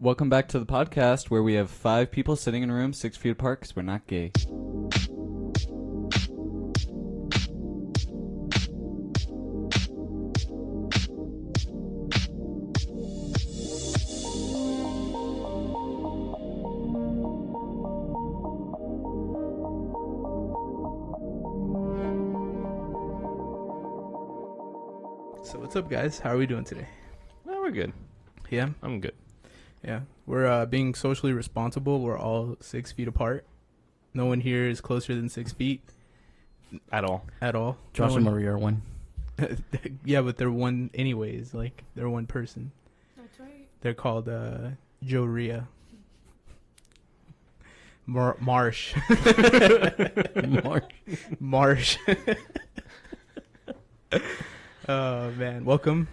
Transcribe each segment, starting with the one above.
Welcome back to the podcast where we have 5 people sitting in a room 6 feet apart because we're not gay. So what's up, guys? How are we doing today? No, we're good. Yeah? I'm good. Yeah. We're being socially responsible. We're all 6 feet apart. No one here is closer than 6 feet. At all. At all. Josh No and one- Maria are one. Yeah, but they're one anyways. Like, they're one person. That's right. They're called Joe Rhea. Marsh. Marsh. Oh man, welcome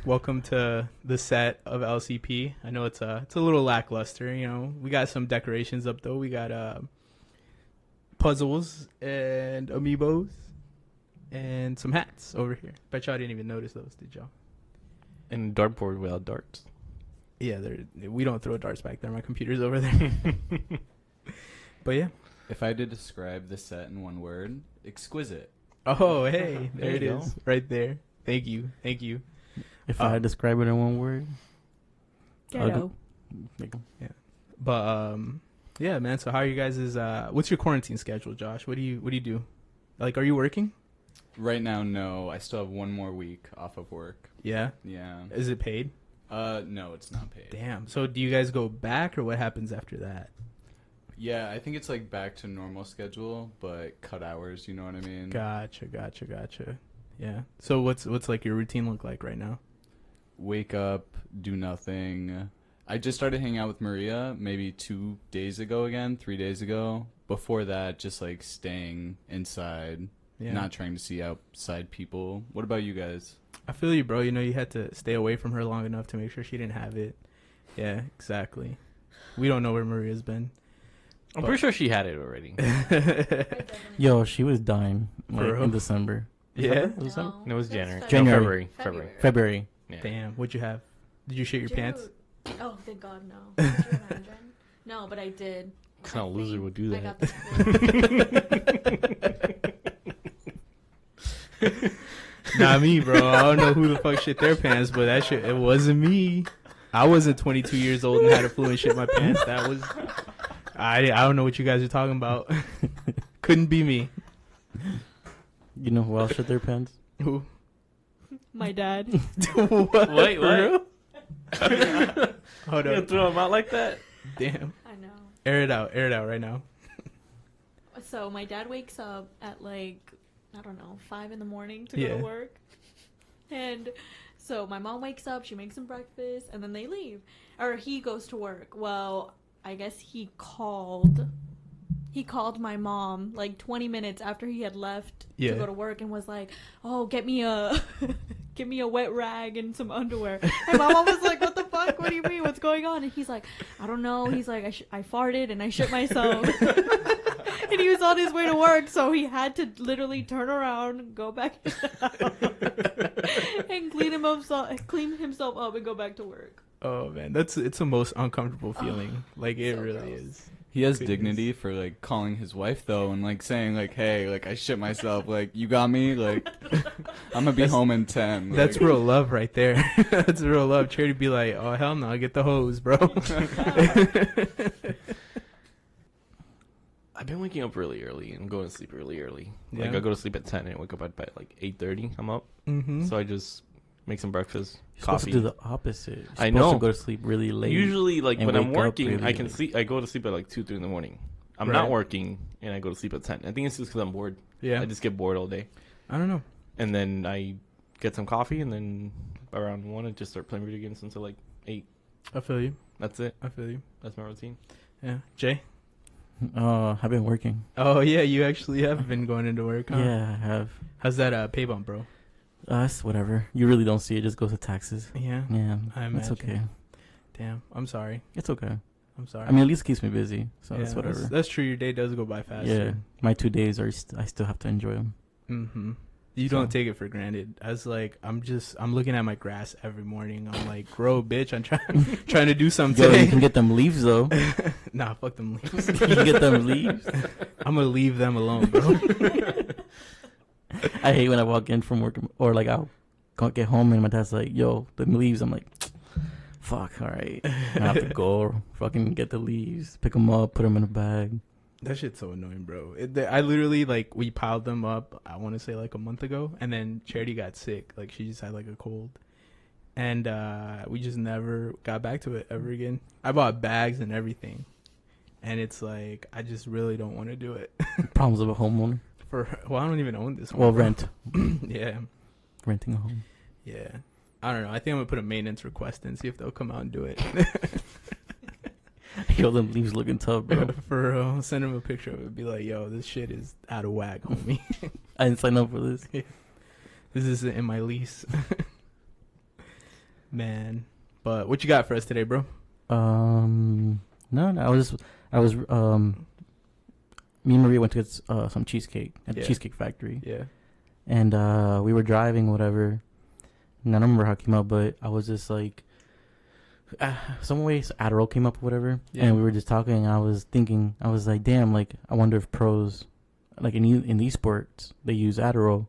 to the set of LCP. I know it's a little lackluster, you know. We got some decorations up though. We got puzzles and amiibos and some hats over here. Bet y'all didn't even notice those, did y'all? And dartboard without darts. Yeah, we don't throw darts back there. My computer's over there. But yeah. If I had to describe the set in one word, exquisite. Oh, hey, there it you is, go. right there. Thank you. If I had to describe it in one word, Ghetto. But yeah, man. So how are you guys? What's your quarantine schedule, Josh? What do you do? Like, are you working? Right now, no. I still have 1 more week off of work. Yeah. Yeah. Is it paid? No, it's not paid. Damn. So do you guys go back, or what happens after that? Yeah, I think it's like back to normal schedule, but cut hours, you know what I mean? Gotcha. Yeah. So what's like your routine look like right now? Wake up, do nothing. I just started hanging out with Maria maybe 2 days ago again, 3 days ago. Before that, just like staying inside, Yeah. not trying to see outside people. What about you guys? I feel you, bro. You know, you had to stay away from her long enough to make sure she didn't have it. Yeah, exactly. We don't know where Maria's been. I'm pretty sure she had it already. yo, she was dying For real? in December. Yeah. December? No, it was that's January. January. No, February. February. Yeah. Damn. What'd you have? Did you shit your pants? Oh, thank God, no. Could you imagine? No, but I did. What kind of loser would do I got that? the flu. Not me, bro. I don't know who the fuck shit their pants, but that shit, it wasn't me. I wasn't 22 years old and had a flu and shit my pants. That was... I don't know what you guys are talking about. Couldn't be me. You know who else shit their pants? Who? My dad. What? Wait, For what? real? Hold You gonna up. throw him out like that? Damn. I know. Air it out right now. So my dad wakes up at like, I don't know, 5 in the morning to Yeah. go to work. And so my mom wakes up, she makes him breakfast, and then they leave. Or he goes to work. Well, I guess he called my mom like 20 minutes after he had left Yeah. to go to work and was like, "Oh, get me a wet rag and some underwear." And my mom was like, "What the fuck? What do you mean? What's going on?" And he's like, "I don't know." He's like, I farted and I shit myself." And he was on his way to work, so he had to literally turn around, go back in the house, and clean himself up and go back to work. Oh, man. It's the most uncomfortable feeling. Like, it so really gross. is. He has Goodness. dignity for like calling his wife though and like saying like, hey, like I shit myself, like you got me, like I'm gonna be home in 10. Like, That's real love right there. That's real love. Charity be like, oh, hell no, get the hose, bro. I've been waking up really early and going to sleep really early. Yeah. Like I go to sleep at 10 and wake up at like 8:30. I'm up. Mm-hmm. So I just make some breakfast, You're supposed coffee. to do the opposite. You're I supposed know. to go to sleep really late. Usually, like and when I'm wake up working, really I can late. sleep. I go to sleep at like 2, 3 in the morning. I'm Right. not working and I go to sleep at 10. I think it's just because I'm bored. Yeah. I just get bored all day. I don't know. And then I get some coffee, and then around 1, I just start playing video games until like 8. I feel you. That's it. I feel you. That's my routine. Yeah. Jay? I've been working. Oh, yeah, you actually have been going into work, huh? Yeah, I have. How's that pay bump, bro? It's whatever. You really don't see it. Just goes to taxes. Yeah. Yeah, I it's imagine. okay. Damn. I'm sorry. It's okay. I'm sorry. I mean, at least it keeps me busy, so yeah, it's whatever. That's true. Your day does go by fast. Yeah, my 2 days are. I still have to enjoy them. Mm-hmm. You So- don't take it for granted. As like, I'm looking at my grass every morning. I'm like, grow, bitch. I'm trying to do something Yo, you today. can get them leaves though. Nah, fuck them leaves. You can get them leaves. I'm gonna leave them alone, bro. I hate when I walk in from work or like I'll get home and my dad's like, "Yo, the leaves." I'm like, "Fuck, all right." I have to go fucking get the leaves, pick them up, put them in a bag. That shit's so annoying, bro. I literally, like, we piled them up, I want to say, like, a month ago. And then Charity got sick. Like, she just had, like, a cold. And we just never got back to it ever again. I bought bags and everything. And it's like, I just really don't want to do it. Problems of a homeowner. Well, I don't even own this one. Well, bro. rent. Yeah. Renting a home. Yeah. I don't know. I think I'm going to put a maintenance request in, see if they'll come out and do it. Yo, them leaves looking tough, bro. For real. Send them a picture of it. Be like, yo, this shit is out of whack, homie. I didn't sign up for this. This isn't in my lease. Man. But what you got for us today, bro? No, I was me and Maria went to get some cheesecake at the Yeah. Cheesecake Factory. Yeah. And we were driving, whatever. And I don't remember how it came up, but I was just like, some ways Adderall came up or whatever. Yeah. And we were just talking. And I was thinking, I was like, damn, like, I wonder if pros, like in esports, they use Adderall.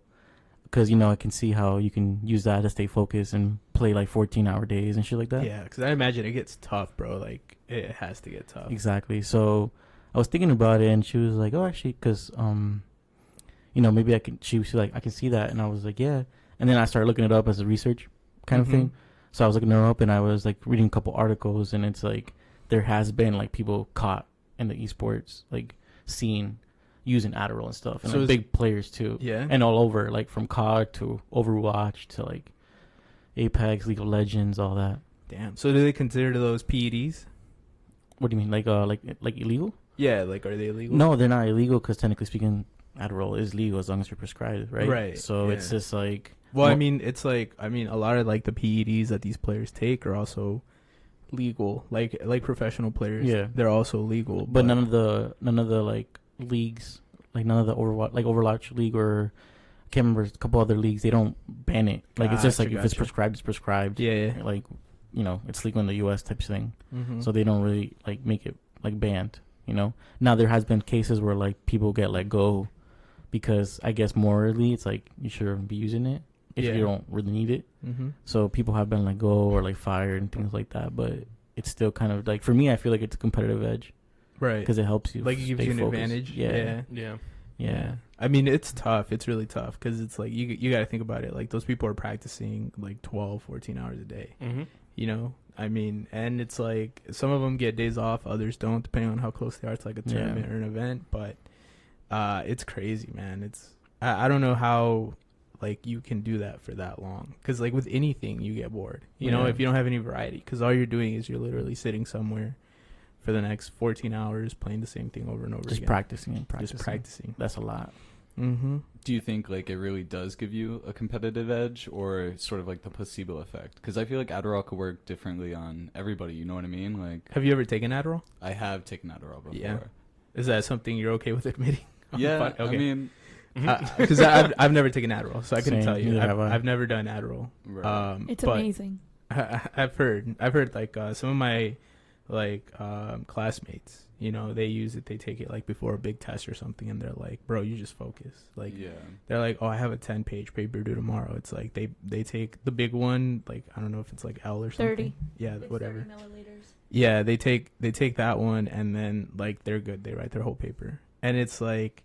Because, you know, I can see how you can use that to stay focused and play like 14-hour days and shit like that. Yeah, because I imagine it gets tough, bro. Like, it has to get tough. Exactly. So I was thinking about it, and she was like, "Oh, actually, because you know, maybe I can." She was like, "I can see that," and I was like, "Yeah." And then I started looking it up as a research kind of thing. So I was looking her up, and I was like reading a couple articles, and it's like there has been like people caught in the esports like scene using Adderall and stuff, and So like, is- big players too, Yeah. and all over, like from COD to Overwatch to like Apex, League of Legends, all that. Damn. So do they consider those PEDs? What do you mean, like illegal? Yeah, like, are they illegal? No, they're not illegal because technically speaking, Adderall is legal as long as you're prescribed, right? Right, So yeah. it's just like, Well, I Well- mean, it's like, a lot of, like, the PEDs that these players take are also legal. Like professional players. Yeah. They're also legal. but none of the like leagues, like none of the Overwatch League or I can't remember a couple other leagues, they don't ban it. Like it's just like if it's Gotcha. prescribed, it's prescribed. Yeah. Like, you know, it's legal in the U.S. type of thing. Mm-hmm. So they don't really like make it like banned. You know. Now there has been cases where like people get let go because I guess morally it's like you shouldn't be using it if Yeah. you don't really need it. Mm-hmm. So people have been let go or like fired and things like that. But it's still kind of like, for me, I feel like it's a competitive edge Right. because it helps you. Like, it gives stay you an focused. advantage. Yeah. Yeah. Yeah. I mean, it's tough. It's really tough because it's like you got to think about it. Like, those people are practicing like 12, 14 hours a day. Mm-hmm. You know, I mean, and it's like some of them get days off, others don't, depending on how close they are to like a Yeah. tournament or an event. But it's crazy, man. I don't know how like you can do that for that long, because like with anything you get bored. You know, Yeah. if you don't have any variety, because all you're doing is you're literally sitting somewhere for the next 14 hours playing the same thing over and over Just again. practicing and practicing. Just practicing. That's a lot. Mm-hmm. Do you think like it really does give you a competitive edge, or sort of like the placebo effect? Because I feel like Adderall could work differently on everybody. You know what I mean? Like, Have you ever taken Adderall? I have taken Adderall before. Yeah. Is that something you're okay with admitting? on the Yeah, pod- I mean, because I've never taken Adderall, so I couldn't Same, tell you. neither have I. I've never done Adderall. right. It's but amazing. I've heard like some of my like classmates, you know, they use it. They take it like before a big test or something, and they're like, "Bro, you just focus." Like, yeah. they're like, "Oh, I have a 10-page paper due tomorrow." It's like they take the big one, like I don't know if it's like L or something. 30. Yeah, It's whatever. 30 milliliters. Yeah, they take that one, and then like they're good. They write their whole paper, and it's like,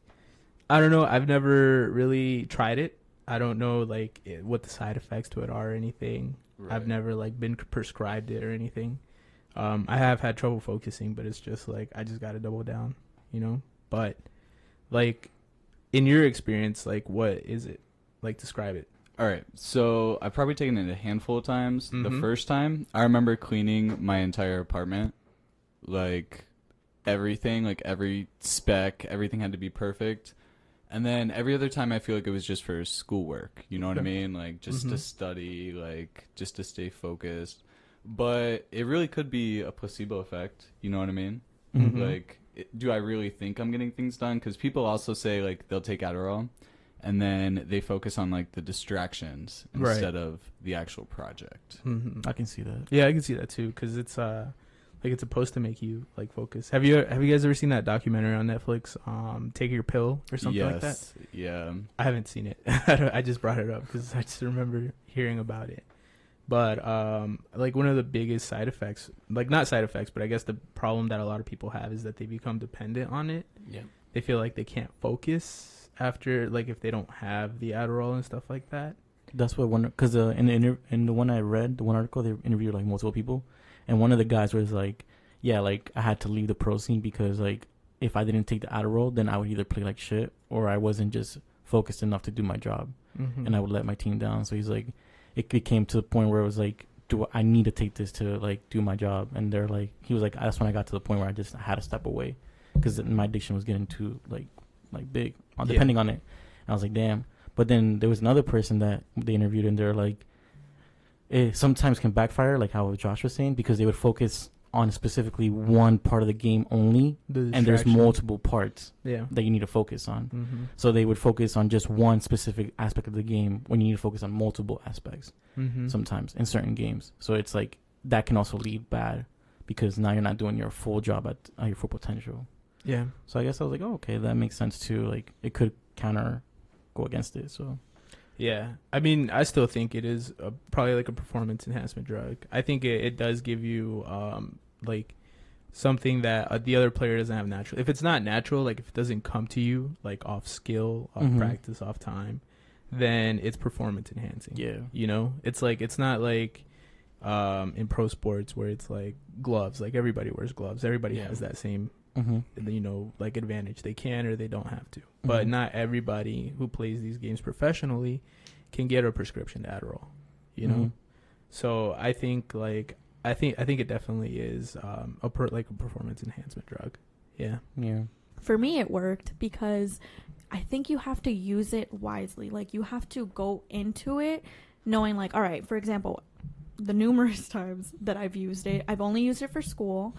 I don't know. I've never really tried it. I don't know like what the side effects to it are or anything. Right. I've never like been prescribed it or anything. I have had trouble focusing, but it's just like I just got to double down, you know. But like in your experience, like what is it? Like describe it. All right, so I've probably taken it a handful of times. The Mhm. first time, I remember cleaning my entire apartment, like everything, like every spec, everything had to be perfect. And then every other time, I feel like it was just for schoolwork. You know what I Okay. mean? Like just to Mhm. study, like just to stay focused. But it really could be a placebo effect. You know what I mean? Mhm. Like, do I really think I'm getting things done? Because people also say like they'll take Adderall, and then they focus on like the distractions Right. instead of the actual project. Mm-hmm. I can see that. Yeah, I can see that too, because it's like it's supposed to make you like focus. Have you guys ever seen that documentary on Netflix, Take Your Pill or something like that? Yeah. I haven't seen it. I just brought it up because I just remember hearing about it. But like one of the biggest side effects, like not side effects, but I guess the problem that a lot of people have is that they become dependent on it. Yeah. They feel like they can't focus after, like if they don't have the Adderall and stuff like that. That's what one, because in the one I read, the one article, they interviewed like multiple people, and one of the guys was like, yeah, like I had to leave the pro scene because like if I didn't take the Adderall, then I would either play like shit or I wasn't just focused enough to do my job, Mm-hmm. and I would let my team down. So he's like, it came to the point where it was like, I need to take this to like do my job, and they're like, he was like, that's when I got to the point where I had to step away because my addiction was getting too like big, depending on it. And I was like, damn. But then there was another person that they interviewed, and they're like, it sometimes can backfire, like how Josh was saying, because they would focus on specifically one part of the game only, and there's multiple parts Yeah. that you need to focus on. Mm-hmm. So they would focus on just one specific aspect of the game when you need to focus on multiple aspects Mm-hmm. sometimes in certain games. So it's like that can also lead bad because now you're not doing your full job at your full potential. Yeah. So I guess I was like, oh, okay, that makes sense too. Like it could go against it. So Yeah, I mean, I still think it is probably like a performance enhancement drug. I think it does give you like something that the other player doesn't have natural. If it's not natural, like if it doesn't come to you like off skill, off Mhm. practice, off time, then it's performance enhancing. yeah, You know, it's like it's not like in pro sports where it's like gloves. Like everybody wears gloves. Everybody Yeah. has that same mm-hmm. like advantage. They can or they don't have to. But Mhm. not everybody who plays these games professionally can get a prescription to Adderall, you know? Mhm. So I think I think it definitely is a performance enhancement drug. Yeah. Yeah. For me, it worked because I think you have to use it wisely. Like, you have to go into it knowing, like, all right, for example, the numerous times that I've used it, I've only used it for school,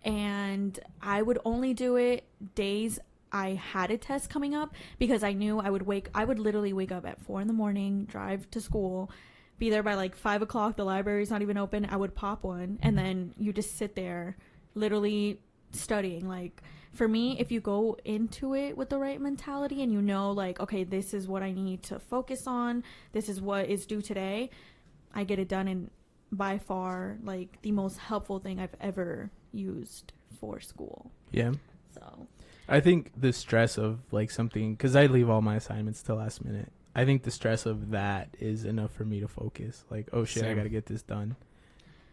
and I would only do it days I had a test coming up because I knew I would literally wake up at 4 a.m, drive to school, be there by like 5 o'clock. The library's not even open. I would pop one, and then you just sit there literally studying. Like, for me, if you go into it with the right mentality and you know, like, okay, this is what I need to focus on, this is what is due today, I get it done. And by far, like, the most helpful thing I've ever used for school. Yeah. So I think the stress of like something, because I leave all my assignments till last minute. I think the stress of that is enough for me to focus. Like, oh shit, I Same. got to get this done.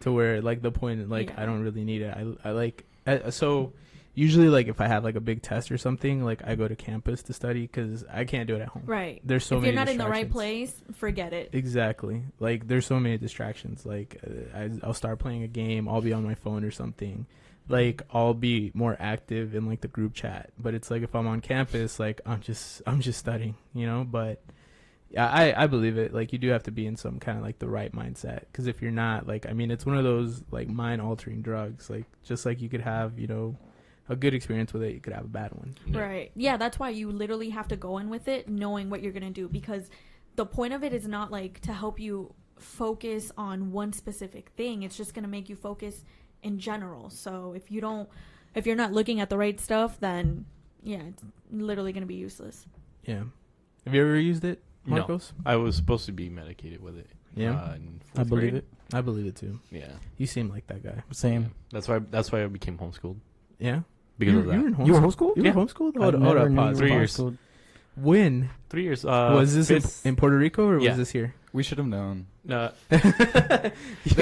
To where like the point, like Yeah. I don't really need it. I like so usually like if I have like a big test or something, like I go to campus to study because I can't do it at home. right, There's so if many. you're not in the right distractions. place, forget it. Exactly. Like there's so many distractions. Like I'll start playing a game. I'll be on my phone or something. Like I'll be more active in like the group chat. But it's like if I'm on campus, like I'm just studying, you know. But yeah, I believe it. Like you do have to be in some kind of like the right mindset. Because if you're not, like, I mean, it's one of those like mind altering drugs. Like just like you could have, you know, a good experience with it, you could have a bad one. Right. Yeah, that's why you literally have to go in with it knowing what you're going to do, because the point of it is not like to help you focus on one specific thing. It's just going to make you focus in general. So if you're not looking at the right stuff, then yeah, it's literally going to be useless. Yeah. Have you ever used it, No. Marcos? I was supposed to be medicated with it. Yeah. In I fourth believe grade. it. I believe it too. Yeah. You seem like that guy. Same. That's why I became homeschooled Yeah. because of You that. were in You were homeschool? homeschooled? You Yeah. were homeschooled? I Hold never up, knew pause. you were 3 years. homeschooled. When? 3 years. Was this in Puerto Rico or Yeah. was this here? We should have known. No, The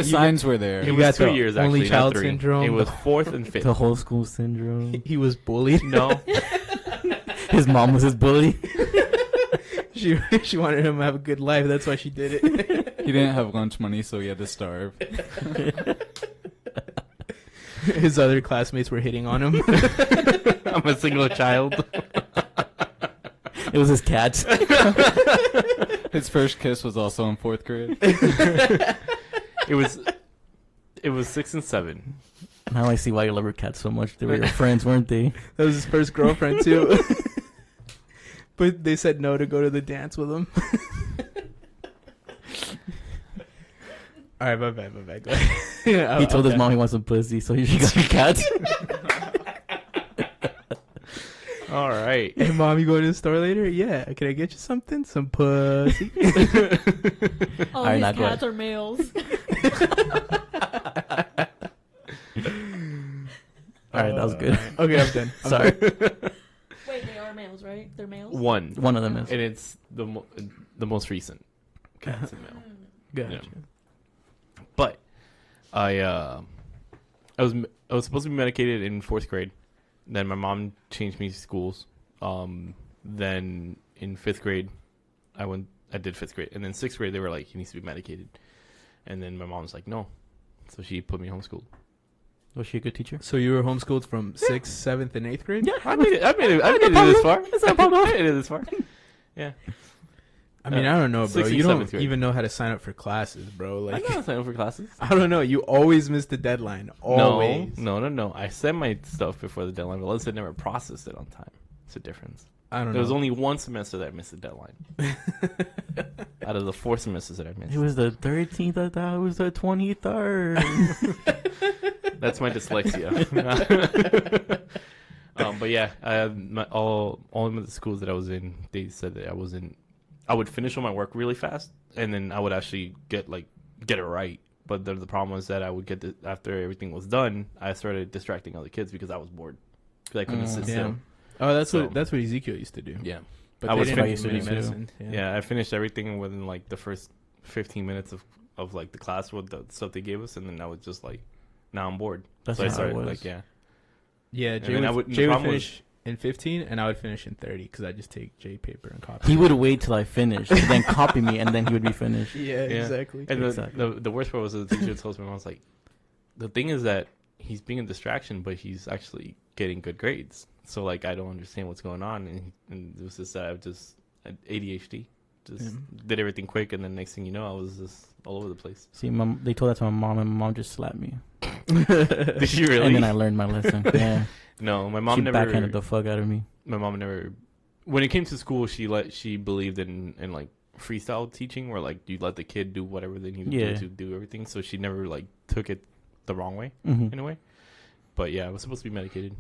signs were there. it You was got 2 the years only actually. child not 3. syndrome. It was fourth and fifth. The whole school syndrome. He was bullied. No, His mom was his bully. She wanted him to have a good life. That's why she did it. He didn't have lunch money, so he had to starve. His other classmates were hitting on him. I'm a single child. It was his cat. His first kiss was also in 4th grade. It was 6 and 7. Now I see why you love your cat so much. They were your friends, weren't they? That was his first girlfriend too. But they said no to go to the dance with him. All right, my bad. Go ahead. He told his mom he wants some pussy, so he got cats. All right. Hey, mom, you going to the store later? Yeah. Can I get you something? Some pussy. All Alright, these not cats are males. All right, that was good. Okay, I'm done. Sorry. Wait, they are males, right? They're males? One. One of them is. And it's the most recent. Cats and male. Gotcha. Yeah. But I was supposed to be medicated in 4th grade. Then my mom changed me schools. Then in 5th grade, I did 5th grade, and then 6th grade they were like, he needs to be medicated. And then my mom was like, no, so she put me homeschooled. Was she a good teacher? So you were homeschooled from 6th, 7th, and 8th grade? Yeah, I made it this far. I made it this far. Yeah. I mean, I don't know, bro. 6th and You don't 7th grade. even know how to sign up for classes, bro. I Like, know I signed up for classes. I don't know. You always miss the deadline. Always. No. I sent my stuff before the deadline, but let's say never processed it on time. It's a difference. I don't know. There was only one semester that I missed the deadline. Out of the 4 semesters that I missed. It was the 13th. I thought it was the 23rd. That's my dyslexia. But yeah, all of the schools that I was in, they said that I would finish all my work really fast, and then I would actually get it right. But the problem was that I would after everything was done, I started distracting other kids because I was bored. Because I couldn't sit still. Oh, that's So- what Ezekiel used to do. Yeah. But I they was didn't finished give me too. medicine. Yeah, I finished everything within like the first 15 minutes of like the class with the stuff they gave us, and then I was just like, now I'm bored. That's So I how it started was. like, yeah. Yeah, And Jay then would, the Jay would problem was- finish in 15, and I would finish in 30 because I just take J paper and copy. He would wait till I finished, then copy me, and then he would be finished. Yeah, exactly. And Exactly. the worst part was the teacher told me, I was like, the thing is that he's being a distraction, but he's actually getting good grades. So like, I don't understand what's going on. And it was just that I just had ADHD, just did everything quick. And then next thing you know, I was just all over the place. See, they told that to my mom, and my mom just slapped me. Did she really? And then I learned my lesson. Yeah. No, my She mom never. backhanded the fuck out of me. My mom never. When it came to school, she believed in like freestyle teaching, where like you let the kid do whatever they need to do to do everything. So she never like took it the wrong way in a way. But yeah, I was supposed to be medicated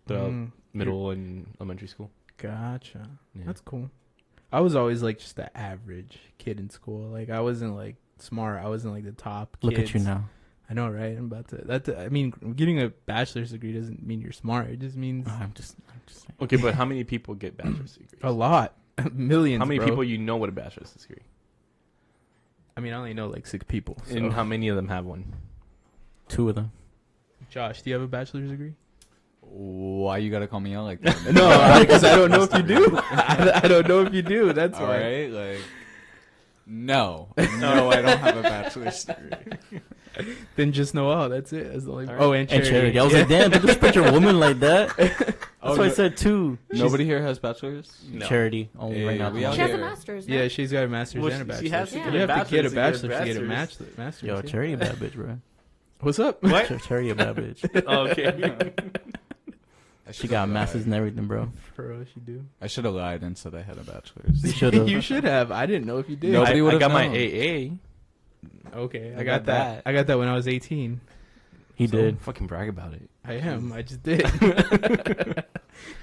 throughout middle and elementary school. Gotcha. Yeah. That's cool. I was always like just the average kid in school. Like I wasn't like smart. I wasn't like the top. Look kids. at you now. I know, right? I'm about to. I mean, getting a bachelor's degree doesn't mean you're smart. It just means I'm just saying. Okay, but how many people get bachelor's degrees? a lot, millions. How many bro. people you know with a bachelor's degree? I mean, I only know like 6 people. So. And how many of them have one? 2 of them. Josh, do you have a bachelor's degree? Why you gotta call me out like that? No, because I don't know if you do. I don't know if you do. That's All why. right, like no, I don't have a bachelor's degree. Then just Noel. That's it. That's the only. All right. Oh, and And charity. charity. I was like, damn, don't just put your woman like that. That's Oh, why I no- said 2. Nobody here has bachelors. No. Charity. Only Yeah, right now. we out She has a here. master's. No? Yeah, she's got a master's Well, and a bachelor's. she has to get you a have to get a bachelor's bachelor's to get a bachelor's. master's. Yo, yeah. charity a bad bitch, bro. What's up? What? Charity a bad bitch. Oh, okay. She got masters and everything, bro. For real, she do. I should have lied and said I had a bachelor's. You should have. You should have. I didn't know if you did. Nobody I would've got my known. AA. Okay, I I got got that. that. I got that when I was 18. He So did. Fucking brag about it. I am. I just did.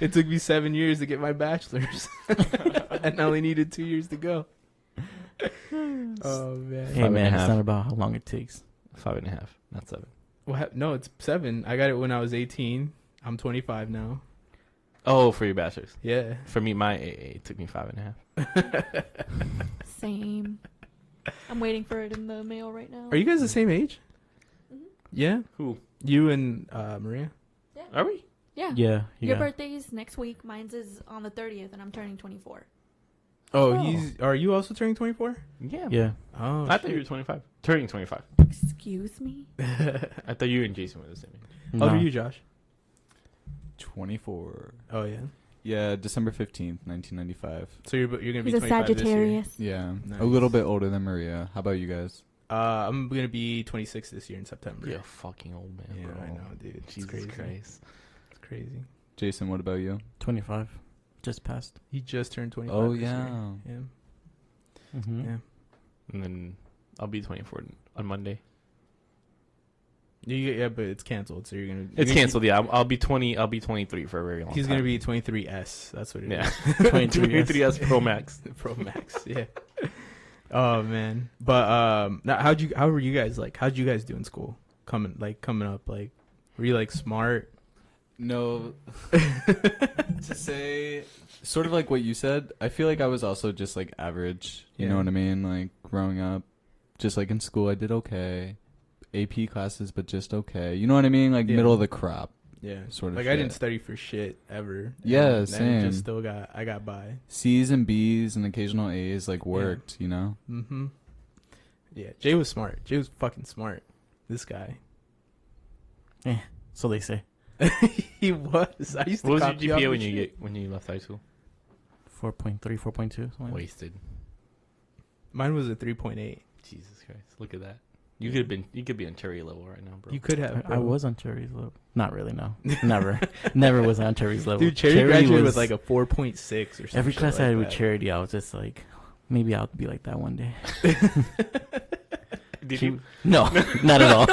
It took me 7 years to get my bachelor's, and I only needed 2 years to go. Oh man. Hey, 5.5. man, it's not about how long it takes. 5.5, not 7. No, it's 7. I got it when I was 18. I'm 25 now. Oh, for your bachelor's. Yeah. For me, my AA took me 5.5. Same. I'm waiting for it in the mail right now. Are you guys the same age? Mhm. Yeah. Who? You and Maria. Are we? Yeah. Yeah. Your Yeah. birthday's next week. Mine's is on the 30th, and I'm turning 24. Oh, Oh. Are you also turning 24? Yeah. Yeah. Oh, I thought you were 25. Turning 25. Excuse me? I thought you and Jason were the same age. How old No. are you, Josh? 24. Oh yeah. Yeah, December 15th, 1995. So you're gonna be He's a 25 this year. Sagittarius. Yeah, Nice. a little bit older than Maria. How about you guys? I'm gonna be 26 this year in September. You're a fucking old man, Yeah, bro. I know, dude. It's Jesus crazy. Christ. It's crazy. Jason, what about you? 25. Just passed. He just turned 25. Oh this year. yeah. Yeah. Mm-hmm. Yeah. And then I'll be 24 on Monday. Yeah, but it's canceled, so you're gonna. It's canceled. Yeah, I'll be 20. I'll be 23 for a very long He's time. gonna be 23S. That's what it Yeah, is. 23s Pro Max. Pro Max. Yeah. Oh man. But now how were you guys like? How'd you guys do in school? Coming up, like, were you like smart? No. To say, sort of like what you said, I feel like I was also just like average. You Yeah. know what I mean? Like growing up, just like in school, I did okay. AP classes, but just okay. You know what I mean? Like Yeah. middle of the crop. Yeah. Sort of Like I shit. didn't study for shit ever. Yeah, And same. Just I got by. C's and B's and occasional A's like worked, you know? Mm-hmm. Yeah. Jay was smart. Jay was fucking smart. This guy. So they say. He was. I used to What was your copy off GPA his when you left high school? 4.3, 4.2. Something like that. Wasted. Mine was a 3.8. Jesus Christ! Look at that. You could be on cherry level right now, bro. You could have. I bro. was on Cherry's level. Not really, no. Never was on Cherry's level. Dude, Cherry graduated was- with like a 4.6 or something. every class like I had with that. Charity, I was just like, maybe I'll be like that one day. Did She- you? No, not at all.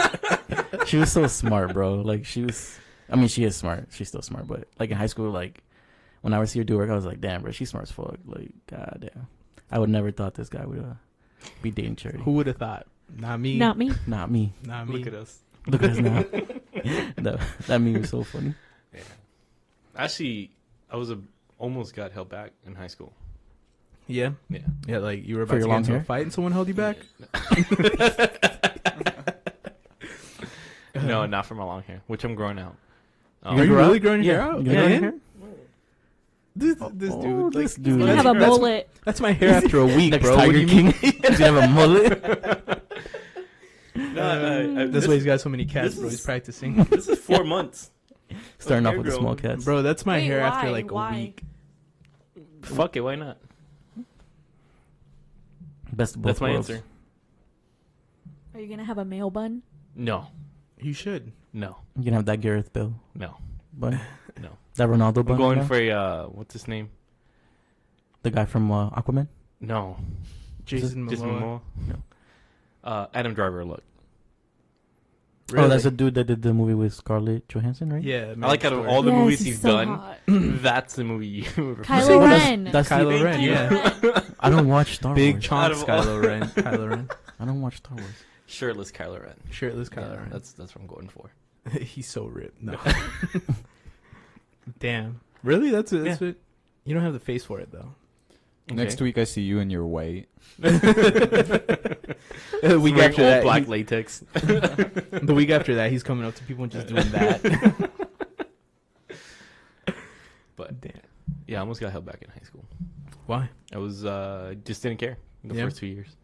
She was so smart, bro. Like she is smart. She's still smart, but like in high school, like when I would see her do work, I was like, damn, bro, she's smart as fuck. Like, goddamn. I would never thought this guy would be dating Charity. Who would have thought? Not me. Not me. Not me. Not me. Look at us. Look at us now. that meme was so funny. Yeah. Actually, almost got held back in high school. Yeah. Yeah. Yeah, like you were For about to your get long into a hair? fight and someone held you back? No, not for my long hair, which I'm growing out. Are you really growing your hair out? You gonna grow your Yeah. hair? This Oh, dude. this Like, dude. He's gonna have a that's- mullet. That's my hair after a week, Next bro. What do Tiger you King. mean? He's gonna have a mullet. That's why he's got so many cats, bro. He's practicing. This is 4 months. Starting off hair with the small growing. cats. Bro, that's my Wait, hair after why? like a Why? week. Fuck it, why not? Best of both That's my worlds. answer. Are you gonna have a male bun? No, You should. no, You can have that Gareth Bale no, bun. no. That Ronaldo I'm bun. going guy? for a what's his name? the guy from Aquaman. No, Jason Jason Momoa. Momoa. Adam Driver look. Oh, that's the dude that did the movie with Scarlett Johansson, right? Yeah. I like out of Story. all the Yes, movies he's he's so done. hot. That's the movie you refer Kylo to. Ren. That's Kylo the, Ren, yeah. I don't watch Star Big Wars. chonks Out of all- Kylo Ren. Kylo Ren. I don't watch Star Wars. Shirtless Kylo Ren. Shirtless Kylo Yeah, Ren. that's what I'm going for. He's so ripped. No. Damn. Really? That's it. You don't have the face for it though. Next week I see you and you're white. The week Wearing after all that, black latex. the week after that, he's coming up to people and just doing that. But Damn. yeah, I almost got held back in high school. Why? I was just didn't care the Yeah. first 2 years.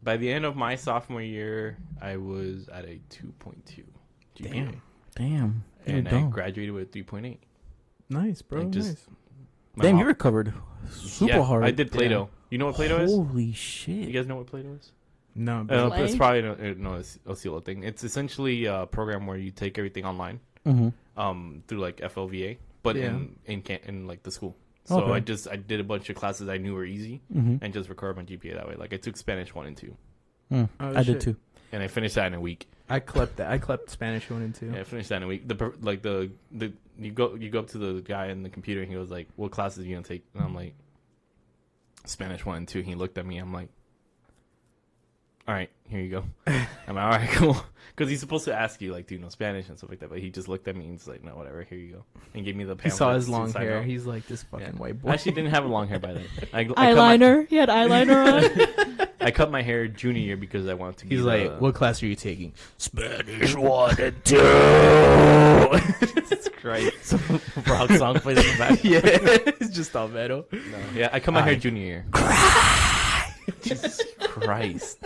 By the end of my sophomore year, I was at a 2.2 GPA. Damn. And You're I dumb. graduated with 3.8. Nice, bro. Like, just- nice. My Damn, mom- you recovered super Yeah, hard. I did Play-Doh. You know what Play-Doh is? Holy shit. You guys know what Play-Doh is? No, bro. Play? It's probably no, it's a Osceola thing. It's essentially a program where you take everything online, Mm-hmm. through like FLVA, but Yeah. in like the school. So Okay. I did a bunch of classes I knew were easy Mm-hmm. and just recorded my GPA that way. Like I took Spanish 1 and 2, Oh, I shit. did too. and I finished that in a week. I clept that. I clept Spanish 1 and 2. Yeah, I finished that in a week. You go up to the guy in the computer and he goes like, "What classes are you gonna take?" And I'm like, "Spanish 1 and 2." He looked at me. I'm like, "All right, here you go." I'm like, "All right, cool." Because he's supposed to ask you like, "Do you know Spanish?" and stuff like that. But he just looked at me and he's like, "No, whatever. Here you go," and gave me the. He saw his pamphlets to long sign hair. out. He's like, this fucking Yeah. white I boy. actually didn't have long hair by then. Eyeliner. He had eyeliner on. I cut my hair junior year because I wanted to. He's be like, the- what class are you taking? Spanish 1 and 2. Jesus Christ. Some rock song plays in the back. Yeah, it's just all metal. No. Yeah, I cut my hair junior year. Jesus Christ.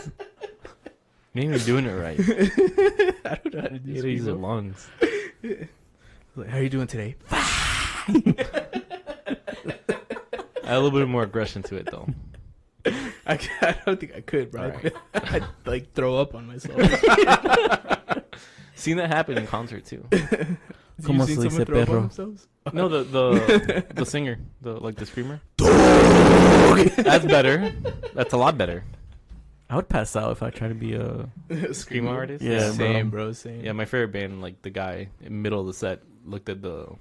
You ain't even doing it right. I don't know how to do You this. use your people. lungs. Like, how are you doing today? I had a little bit more aggression to it though. I don't think I could, bro. Alright. I'd like throw up on myself. Seen that happen in concert too. Have Como you seen se someone dice throw up on perro? themselves? No, the singer, the screamer. That's better. That's a lot better. I would pass out if I tried to be a. Screamo artist. Yeah, Same, bro. bro. Same. Yeah, my favorite band, like the guy in the middle of the set looked at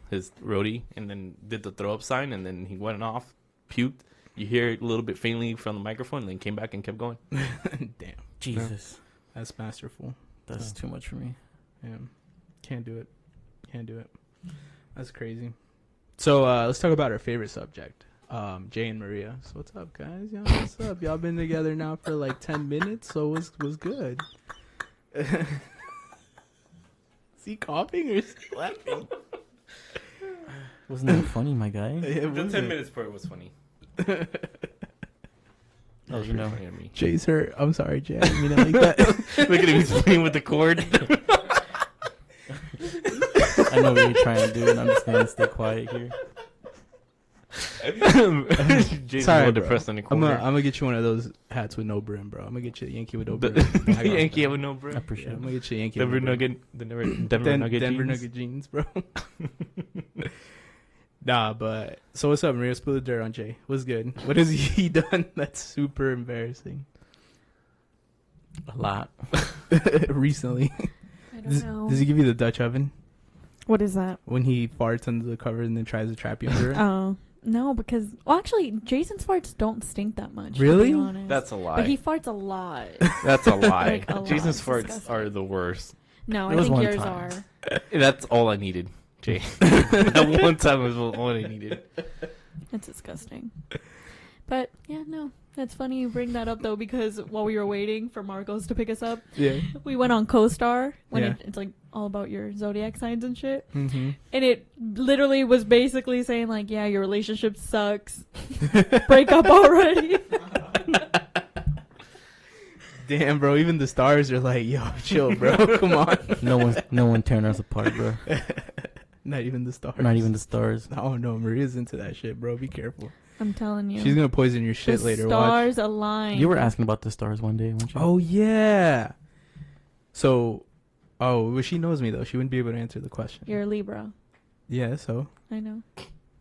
his roadie and then did the throw up sign and then he went off, puked. You hear it a little bit faintly from the microphone and then came back and kept going. Damn. Jesus, That's masterful. that's too much for me. Yeah. Can't do it. Can't do it. That's crazy. So let's talk about our favorite subject. Jay and Maria. So what's up, guys? Y'all, what's up? Y'all been together now for like 10 minutes, so what's good? Is he coughing or is he laughing? Wasn't that funny, my guy? It The 10 wasn't. minutes part was funny. Oh, was you know. funny to me. Jay's hurt. I'm sorry, Jay. I didn't mean it like that. Look at him, he's playing with the cord. I know what you're trying to do, and I'm just gonna stay quiet here. Jason's Sorry, all bro. depressed in the I'm corner. gonna get you one of those hats with no brim, bro. I'm gonna get you a Yankee with no brim. The I got Yankee that. with no I brim. Yeah, appreciate I'm it. gonna get you a Yankee Denver with no brim. Nugget. The Denver Nugget Denver jeans. Nugget jeans, bro. Nah, but so what's up, Maria? Spill the dirt on Jay. What's good? What has he done that's super embarrassing A lot. recently? I don't know. Does he give you the Dutch oven What is that? when he farts under the cover and then tries to trap you under it? Oh, no, because actually, Jason's farts don't stink that much. Really? To be honest. That's a lie. But he farts a lot. That's a lie. Like, a lot. Jason's It's farts disgusting. are the worst. No, There I was think one yours time. are. That's all I needed, Jay. That one time was all I needed. It's disgusting. But yeah, no, that's funny you bring that up though, because while we were waiting for Marcos to pick us up, Yeah. we went on CoStar when Yeah. it's like all about your zodiac signs and shit, Mm-hmm. and it literally was basically saying like, yeah, your relationship sucks, break up already. Damn, bro. Even the stars are like, yo, chill, bro. Come on. No one tearing us apart, bro. Not even the stars. Not even the stars. Oh no, Maria's into that shit, bro. Be careful. I'm telling you, She's gonna poison your shit the later. Watch. stars align. You were asking about the stars one day, weren't you? Oh yeah. So, well, she knows me though. She wouldn't be able to answer the question. You're a Libra. Yeah. So, I know.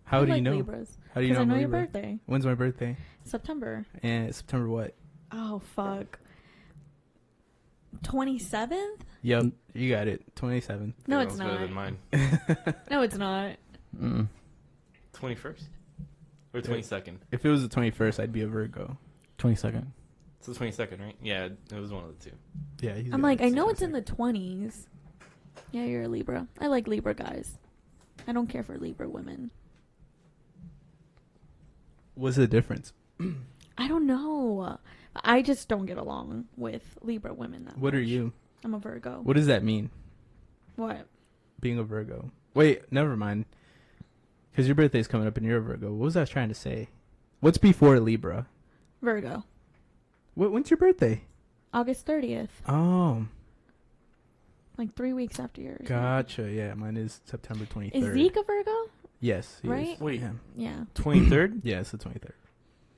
how I do you like know? Libras. How do you know? I I'm know a your Libra? birthday, When's my birthday? September. And September what? Oh fuck. 27th? Yep, you got it. 27th. No, That it's was better not. than mine. No, it's not. 21st or 22nd. If it was the 21st, I'd be a Virgo. 22nd. It's the 22nd, right? Yeah, it was one of the two. Yeah. He's I'm got like, it. I know it's in the 20s. Yeah, you're a Libra. I like Libra guys. I don't care for Libra women. What's the difference? I don't know. I just don't get along with Libra women that What are much. you? I'm a Virgo. What does that mean? What? Being a Virgo. Wait, never mind. Because your birthday's coming up and you're a Virgo. What was I trying to say? What's before Libra? Virgo. When's your birthday? August 30th. Oh, Like 3 weeks after yours. gotcha. Yeah, mine is September 23rd. Is Zeke a Virgo? Yes. He Right? Is. Wait. Yeah. Yeah. 23rd? Yeah, it's the 23rd.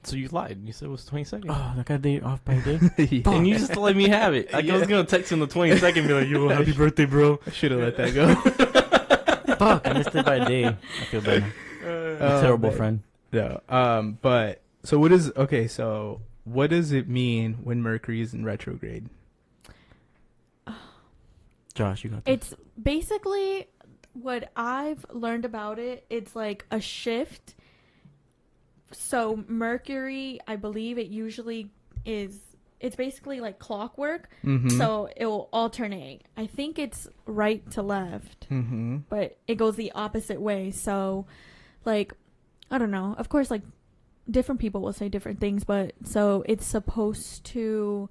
So you lied. You said it was 22nd. Oh, that got a day off by a day. Yeah. And you just let me have it. Like, I was going to text him the 22nd and be like, yo, happy birthday, bro. I should have let that go. Fuck, I missed it by a day. I feel bad. Oh, Terrible man. friend. No. But so what does it mean when Mercury is in retrograde? Josh, you got this. It's basically what I've learned about it. It's like a shift. So Mercury, I believe it usually is, it's basically like clockwork. Mm-hmm. So it will alternate. I think it's right to left, Mm-hmm. but it goes the opposite way. So like, I don't know. Of course, like different people will say different things, but so it's supposed to,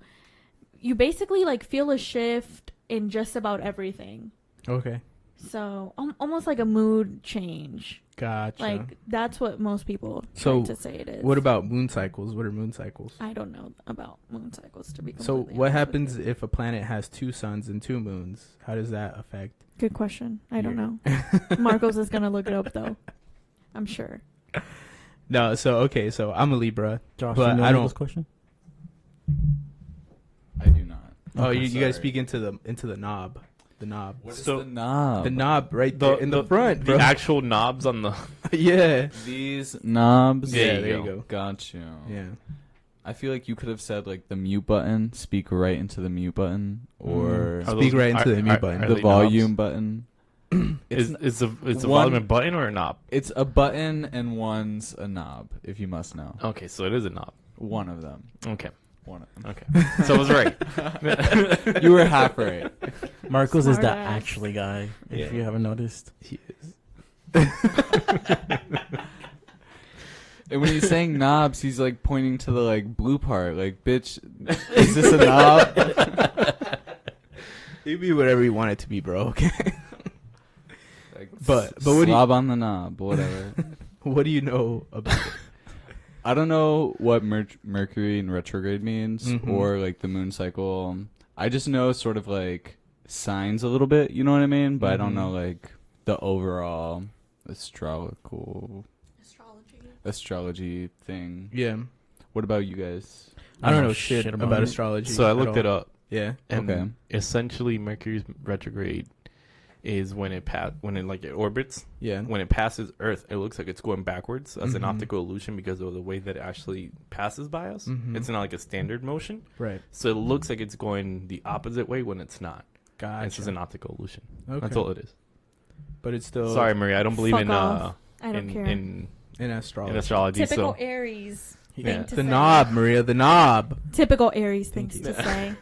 you basically like feel a shift in just about everything. Okay. So almost like a mood change. Gotcha. Like that's what most people try So, to say it is. what about moon cycles? What are moon cycles? I don't know about moon cycles, to be So completely what honest with happens you. if a planet has 2 suns and 2 moons? How does that affect? Good question. I don't your- know. Marcos is gonna look it up though. I'm sure. No, so I'm a Libra. Josh, but you know I don't- this question? I do not. Oh, Okay, you got to sorry. speak into the knob. The knob. What is So- the knob? The knob right there in the front, The bro. actual knobs on the. Yeah. These knobs. Yeah, there you go. Got you. Yeah. I feel like you could have said like the mute button, speak right into the mute button, or Are Speak those- right into are- the mute are- button. are the they volume knobs? button. Is the one- volume a button or a knob? It's a button and one's a knob, if you must know. Okay, so it is a knob. One of them. Okay, One of them. okay. So I was right. You were half right. Marcos is the Smart ass. actually guy. If Yeah. you haven't noticed. He is. And when he's saying knobs, he's like pointing to the like blue part. Like, bitch, is this a knob? It'd be whatever you want it to be, bro. Okay. Like, But what do you, slob on the knob, whatever. what do you know about it? I don't know what Mercury in retrograde means Mhm. or like the moon cycle. I just know sort of like signs a little bit, you know what I mean? But I don't Mhm. know like the overall astrology thing. Yeah. What about you guys? I don't know shit about it. astrology. So I at looked all. it up. Yeah. And Okay. essentially, Mercury's retrograde is when it orbits. Yeah. When it passes Earth, it looks like it's going backwards as an Mhm. optical illusion because of the way that it actually passes by us. Mhm. It's not like a standard motion, Right. so it looks like it's going the opposite way when it's not. Gotcha. It's just an optical illusion. Okay. That's all it is. But it's still Sorry, Maria, I don't believe Fuck in off. I don't in, care. in in astrology. in astrology. Typical So Aries Yeah. thing to The say. knob, Maria. The knob. Typical Aries Thank things you. to say.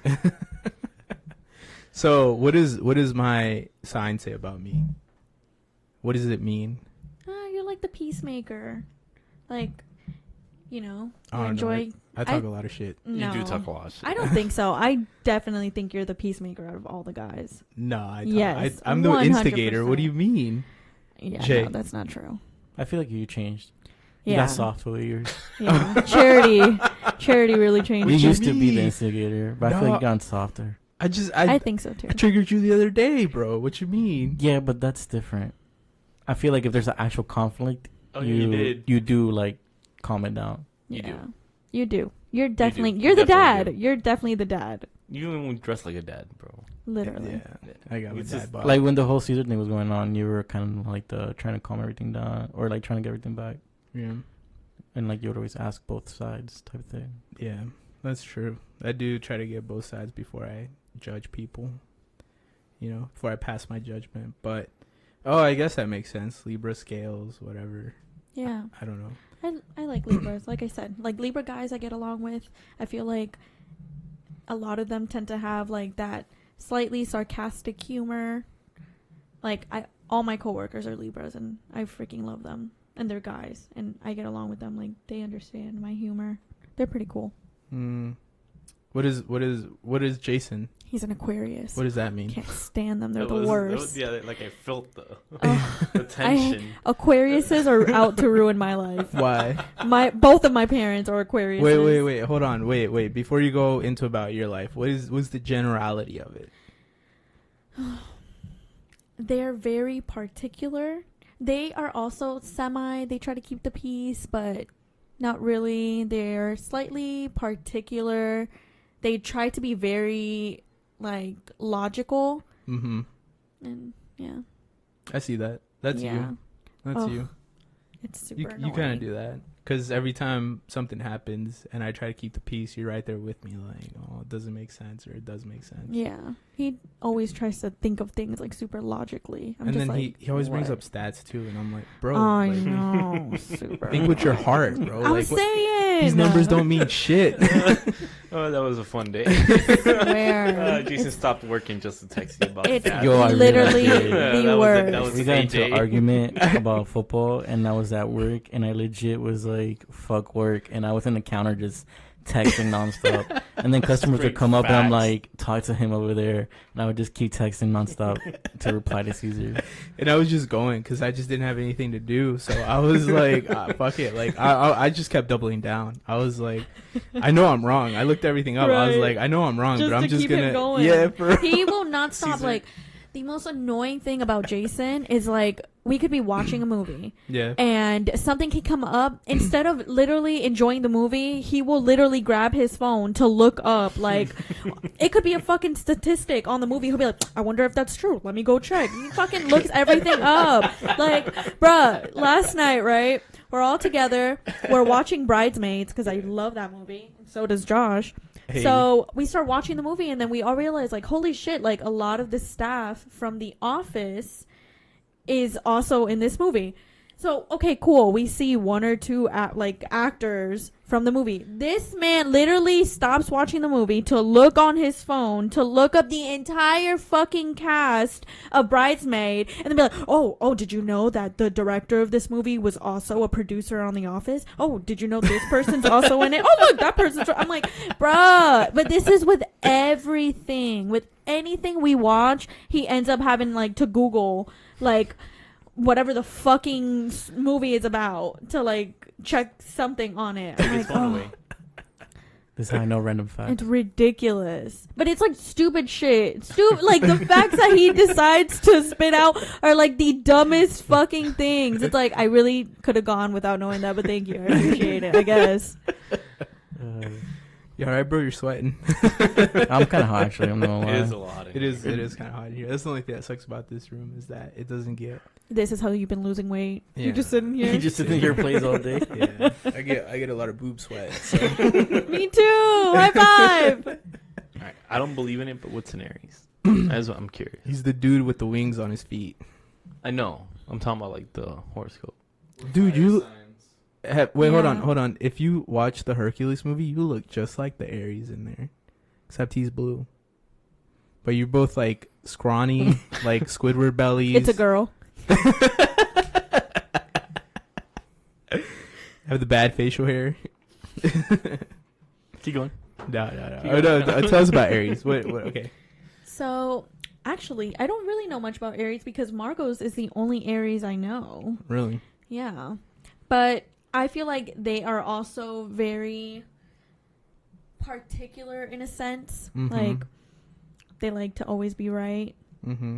So what does my sign say about me? What does it mean? You're like the peacemaker. Like, you know, I you don't enjoy. know. I talk a lot of shit. No. you do talk a lot. Of shit. I don't think so. I definitely think you're the peacemaker out of all the guys. No, I talk, Yes, I'm the 100%. instigator. What do you mean? Yeah, Jay. no, that's not true. I feel like you changed. You Yeah, got soft over the years. yeah. Charity really changed. You you used to be the mean? instigator, but I feel No. like you've gotten softer. I think so too. I triggered you the other day, bro. What you mean? Yeah, but that's different. I feel like if there's an actual conflict, Oh, yeah, you did. you do like calm it down. You Yeah, do. you do. You're definitely. You You're the definitely dad. You're definitely the dad. You even dress like a dad, bro. Literally. Yeah, I got my It's dad just bod. Like when the whole Cesar thing was going on, you were kind of like trying to calm everything down, or like trying to get everything back, yeah, and like you would always ask both sides type of thing. yeah, that's true. I do try to get both sides before I judge people. You know, before I pass my judgment. But I guess that makes sense. Libra scales, whatever. Yeah. I don't know. I like Libras. Like I said, like Libra guys I get along with. I feel like a lot of them tend to have like that slightly sarcastic humor. Like all my coworkers are Libras and I freaking love them. And they're guys and I get along with them. Like they understand my humor. They're pretty cool. What is Jason? He's an Aquarius. What does that mean? Can't stand them. They're That the was- worst. yeah, like I felt the Ugh. tension. Aquariuses are out to ruin my life. Why? Both of my parents are Aquariuses. Wait. Hold on. Wait. Before you go into about your life, what's the generality of it? They're very particular. They are also they try to keep the peace, but not really. They're slightly particular. They try to be very, like, logical. Mm-hmm. And, yeah. I see that. That's yeah. you. That's Ugh, you. It's super You annoying. kind of do that. Because every time something happens and I try to keep the peace, you're right there with me like, oh, it doesn't make sense or it does make sense. Yeah. He always tries to think of things, like, super logically. I'm And just then like, he always brings what? up stats too. And I'm like, bro, I like, know. Super. think with your heart, bro. I'm Like, saying. these numbers don't mean shit. Oh, that was a fun day. Swear. Jason stopped working just to text you about It's that. Yo, I literally realized the that worst. was We got into AJ. an argument about football, and I was at work, and I legit was like, "Fuck work," and I was in the counter just texting nonstop. And then customers would Straight come up, and I'm facts. like, talk to him over there, and I would just keep texting nonstop to reply to Cesar. And I was just going because I just didn't have anything to do. So I was like, fuck it. Like, I just kept doubling down. I was like, I know I'm wrong. I looked everything up. I was Right. like, I know I'm wrong, Just but I'm to just keep him gonna. going. Yeah, for He will not stop. Caesar. Like, The most annoying thing about Jason is like we could be watching a movie Yeah. and something can come up. Instead of literally enjoying the movie, he will literally grab his phone to look up. Like, it could be a fucking statistic on the movie. He'll be like, I wonder if that's true. Let me go check. He fucking looks everything up. Like, bruh, last night, right? We're all together. We're watching Bridesmaids because I love that movie. So does Josh. Hey. So we start watching the movie and then we all realize, like, holy shit, like, a lot of the staff from The Office is also in this movie. So, okay, cool. We see one or two actors from the movie. This man literally stops watching the movie to look on his phone, to look up the entire fucking cast of Bridesmaid, and then be like, oh, did you know that the director of this movie was also a producer on The Office? Oh, did you know this person's also in it? Oh, look, that person's... I'm like, bruh. But this is with everything. With anything we watch, he ends up having, like, to Google, like... whatever the fucking movie is about to like check something on it. Take I'm his like, phone oh, away. This is how I know random fact. it's ridiculous. But it's like stupid shit. Like the facts that he decides to spit out are like the dumbest fucking things. It's like I really could have gone without knowing that, but thank you. I appreciate it, I guess. You alright, bro? You're sweating. I'm kind of hot, actually. I'm not gonna lie. It is a lot. It is kind of hot in here. That's the only thing that sucks about this room is that it doesn't get. This is how you've been losing weight. Yeah. You're just sitting here. He just sits in here plays all day. Yeah, I get a lot of boob sweat. So. Me too. High five. All right. I don't believe in it, but what's an Aries? That's what I'm curious. He's the dude with the wings on his feet. I know. I'm talking about like the horoscope. Dude, you wait, Yeah. hold on. If you watch the Hercules movie, you look just like the Aries in there, except he's blue. But you're both like scrawny, like Squidward bellies. It's a girl. Have the bad facial hair. Keep going. No. Oh, no. Tell us about Aries. What? Okay. So, actually, I don't really know much about Aries because Margot's is the only Aries I know. Really? Yeah. But I feel like they are also very particular in a sense. Mhm. Like, they like to always be right. Mm-hmm.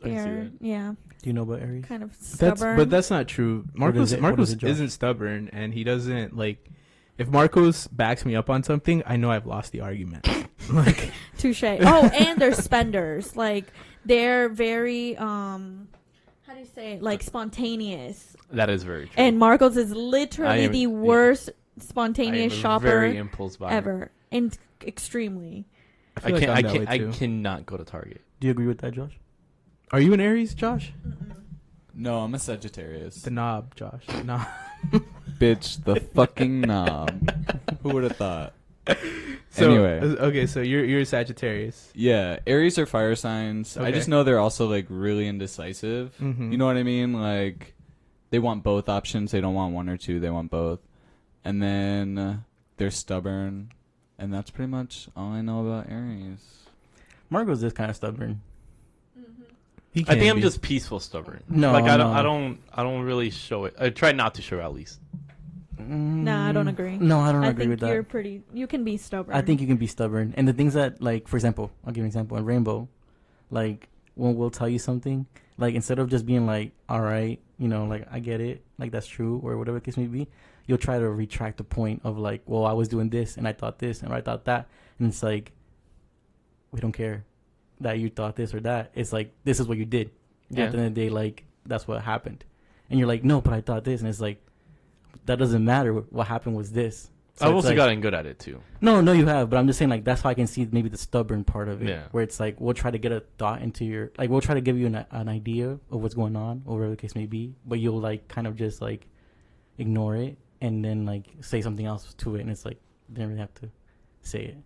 I can see They're, that. yeah, Do you know about Aries? kind of stubborn. But that's not true. What is Marcos it, Josh? isn't stubborn, and he doesn't like. If Marcos backs me up on something, I know I've lost the argument. Like, Touche. Oh, and they're spenders. Like, they're very, how do you say it? Like, spontaneous. That is very true. And Marcos is I literally am- the yeah. worst I spontaneous am a shopper very impulse buyer. ever. And extremely. I feel like I'm that way I too. cannot go to Target. Do you agree with that, Josh? Are you an Aries, Josh? No, I'm a Sagittarius. The knob, Josh. The knob. Bitch, the fucking knob. Who would have thought? So, Anyway. okay, so you're a Sagittarius. Yeah, Aries are fire signs. I Okay. just know they're also like really indecisive. Mhm. You know what I mean? Like they want both options. They don't want one or two. They want both. And then they're stubborn, and that's pretty much all I know about Aries. Margot's is kind of stubborn. He I think can I'm be. just peaceful stubborn. No, like no. I don't really show it. I try not to show it at least. Nah, I don't agree. No, I don't I agree think with that. you're pretty. You can be stubborn. I think you can be stubborn. And the things that, like, for example, I'll give you an example. In Rainbow, like, when we'll tell you something, like, instead of just being like, all right, you know, like, I get it, like, that's true, or whatever the case may be, you'll try to retract the point of, like, well, I was doing this, and I thought this, and I thought that. And it's like, we don't care that you thought this or that. It's like, this is what you did. Yeah. At the end of the day, like, that's what happened. And you're like, no, but I thought this. And it's like, that doesn't matter. What happened was this. So I've it's also like, gotten good at it too. no, you have, but I'm just saying, like, that's how I can see maybe the stubborn part of it. Yeah. Where it's like, we'll try to get a thought into your, like, we'll try to give you an idea of what's going on, or whatever the case may be, but you'll, like, kind of just, like, ignore it and then, like, say something else to it. And it's like, you didn't really have to say it.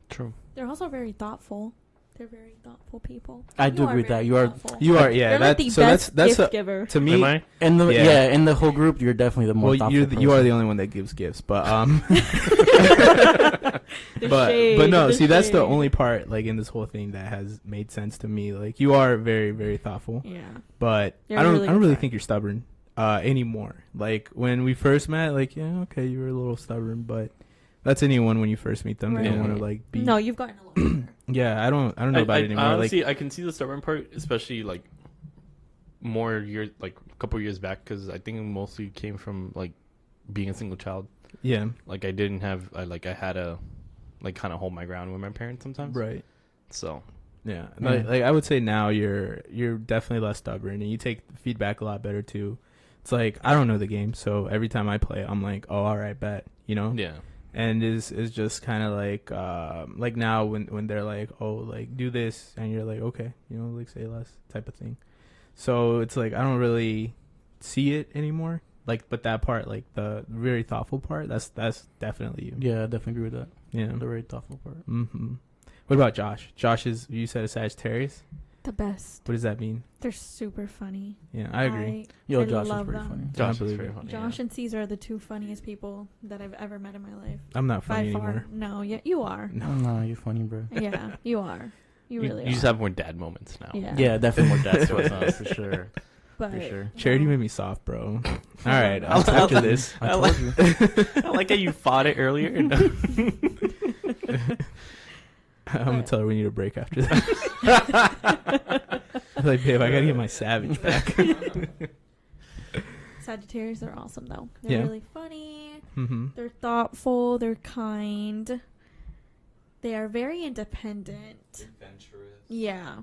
True. They're also very thoughtful. They're very thoughtful people. I do You agree with very that. You are, thoughtful. You are, yeah. You're like the best that's gift giver. to me. Am I? in the, Yeah. in the whole group, you're definitely the more Well, thoughtful you are person. the only one that gives gifts, but The shade, but no, the see, that's the shade. only part like in this whole thing that has made sense to me. Like, you are very, very thoughtful, Yeah. but You're I don't really really good. think you're stubborn anymore. Like, when we first met, like, yeah, okay, you were a little stubborn, but that's anyone when you first meet them. They don't Right. want to like be. No, you've gotten a lot better. Yeah, I don't know about it anymore. Honestly, I can see the stubborn part, especially like more years, like a couple years back, because I think it mostly came from like being a single child. Yeah. Like I didn't have, I had to like kind of hold my ground with my parents sometimes. Right. So Yeah. Yeah. Like I would say now you're definitely less stubborn and you take feedback a lot better too. It's like I don't know the game, so every time I play, I'm like, oh, all right, bet, you know. yeah, And is just kind of like now when they're like, oh, like do this, and you're like, okay, you know, like say less type of thing. So it's like I don't really see it anymore. Like, but that part, like the very thoughtful part, that's definitely you. Yeah, I definitely agree with that. Yeah. The very thoughtful part. Mm-hmm. What about Josh? Josh is, you said a Sagittarius. The best. What does that mean? They're super funny. Yeah, I agree. Yo, I Josh is love pretty them. funny. Josh is believe very it. funny. Josh and Cesar are the two funniest people that I've ever met in my life. I'm not funny By far. anymore. No, yeah, you are. No, you're funny, bro. Yeah, you are. You really You are. just have more dad moments now. Yeah. Yeah, definitely more dad stories, for sure. But, For sure. Charity no. made me soft, bro. All right, I'll- after this, I I told like- you. I like how you fought it earlier. I'm gonna tell her we need a break after that. I'm like, babe, I gotta get my savage back. Sagittarius are awesome though. They're Yeah. really funny. Mm-hmm. They're thoughtful. They're kind. They are very independent. Adventurous. Yeah.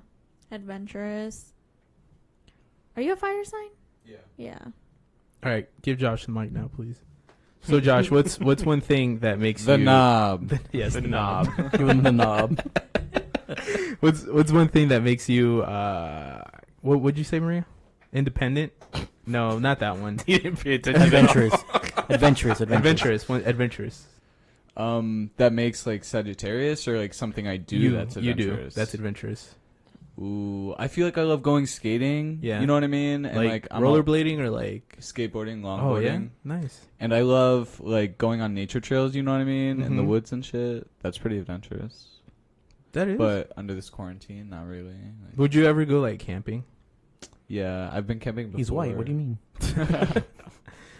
Adventurous. Are you a fire sign? Yeah. Yeah. All right, give Josh the mic now, please. So, Josh, what's one thing that makes The you knob. yes, The the knob. knob. Give him the knob. What's one thing that makes you what would you say, Maria? Independent? No, not that one. You didn't pay attention. Adventurous. Adventurous. Adventurous. That makes like Sagittarius or like something I do that's you adventurous. do. That's adventurous. Ooh, I feel like I love going skating. Yeah. You know what I mean? And Like I'm rollerblading or like skateboarding, longboarding. oh yeah, nice. And I love like going on nature trails, you know what I mean? In the Mhm. woods and shit. That's pretty adventurous. That is. But under this quarantine, not really. Like, Would you ever go like camping? yeah, I've been camping before. He's white. What do you mean?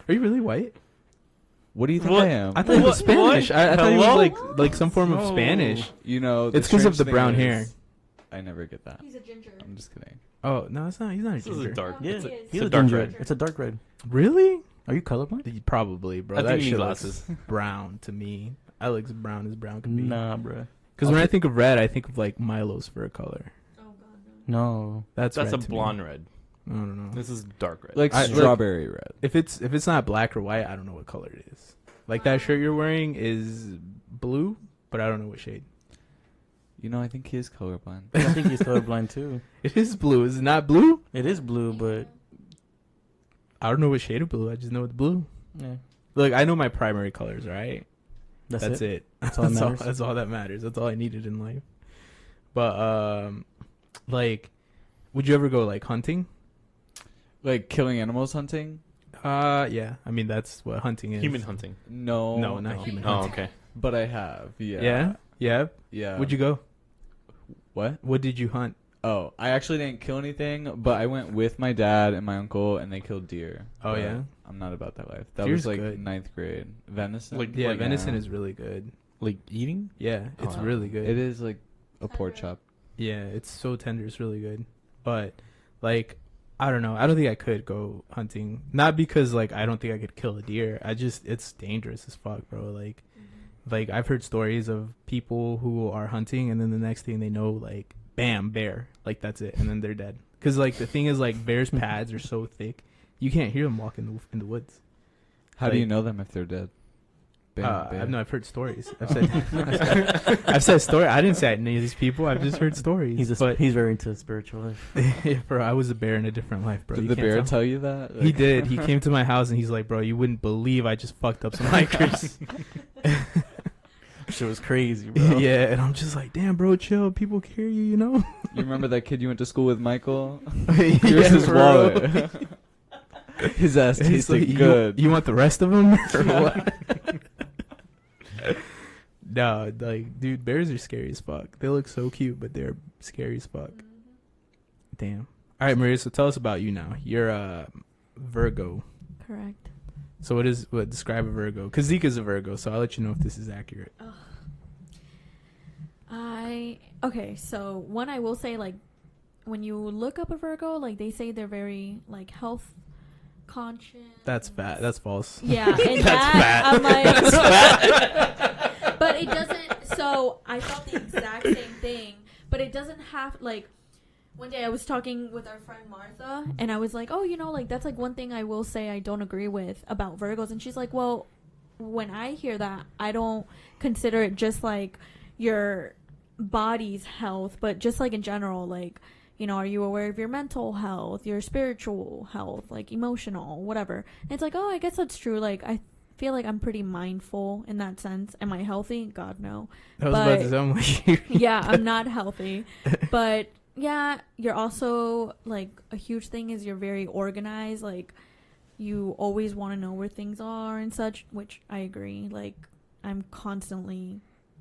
Are you really white? What do you think What? I am? I thought it was What? Spanish. I thought it Hello? was like some form of No. Spanish. You know, the It's 'cause of strange the thing brown is, hair. I never get that. He's a ginger. I'm just kidding. Oh no, it's not. He's not a This is ginger. a dark. Yeah. It's a, He is. it's He's a a dark ginger. red. It's a dark red. Really? Are you colorblind? Probably, bro. I That think you need shit glasses. looks brown to me. I look as brown can be. Nah, bro. Because when I think of red, I think of like Milo's fur color. Oh god no. No. That's That's red a to me. blonde red. I don't know. This is dark red. Like I- strawberry red. If it's not black or white, I don't know what color it is. Like that shirt you're wearing is blue, but I don't know what shade. You know, I think he is colorblind. I think he's colorblind too. It is blue. Is it not blue? It is blue, but I don't know what shade of blue. I just know it's blue. yeah, Look, I know my primary colors, right? that's it. it. That's all that matters. That's all that matters. That's all I needed in life. But like, would you ever go like hunting? Like killing animals hunting? Yeah. I mean, that's what hunting is. Human hunting. No. No, not human Oh, hunting. okay. But I have. Yeah. Yeah. Yeah. Yeah. Would you go? What? What did you hunt? Oh, I actually didn't kill anything, but I went with my dad and my uncle, and they killed deer. Oh, But yeah? I'm not about that life. That Deer's was like good. 9th grade. Venison? Like- Yeah, venison is really good. Like eating? Yeah, it's Oh. really good. It is like a pork chop. Yeah, it's so tender. It's really good. But like, I don't know. I don't think I could go hunting. Not because like I don't think I could kill a deer. It's dangerous as fuck, bro. Like I've heard stories of people who are hunting and then the next thing they know, like bam, bear. Like that's it, and then they're dead. Because like the thing is, like bears' pads are so thick, you can't hear them walk in the woods. How do you Like- know them if they're dead? Bam. I've heard stories. I've said story. I didn't say I knew these people. I've just heard stories. He's very into spiritual life. Yeah, bro, I was a bear in a different life, bro. Did You the can't bear tell. tell you that? He Like- did. He came to my house and he's like, bro, you wouldn't believe I just fucked up some hikers. Shit was crazy, bro. Yeah, and I'm just like, damn, bro, chill. People hear you, you know? You remember that kid you went to school with, Michael? Yeah, Here's his for real. wallet. His ass He's tasted like, good. You want the rest of them or what? No, like, dude, bears are scary as fuck. They look so cute, but they're scary as fuck. Damn. All right, Maria, so tell us about you now. You're a Virgo. Correct. So what describe a Virgo? Because Zeke is a Virgo, so I'll let you know if this is accurate. I Okay, so one I will say, like, when you look up a Virgo, like, they say they're very, like, health conscious. That's fat. That's false. Yeah, and That's I'm like, That's fat. but it doesn't. So I felt the exact same thing, but it doesn't have, like, one day I was talking with our friend Martha, and I was like, oh, like, that's, like, one thing I will say I don't agree with about Virgos. And she's like, well, when I hear that, I don't consider it just, like, your body's health, but just, like, in general, like, are you aware of your mental health, your spiritual health, like, emotional, whatever. And it's like, oh, I guess that's true. Like, I feel like I'm pretty mindful in that sense. Am I healthy? God, no. I was about to say, I'm like, Yeah, I'm not healthy. But, yeah, you're also, like, a huge thing is you're very organized. Like, you always want to know where things are and such, which I agree. Like, I'm constantly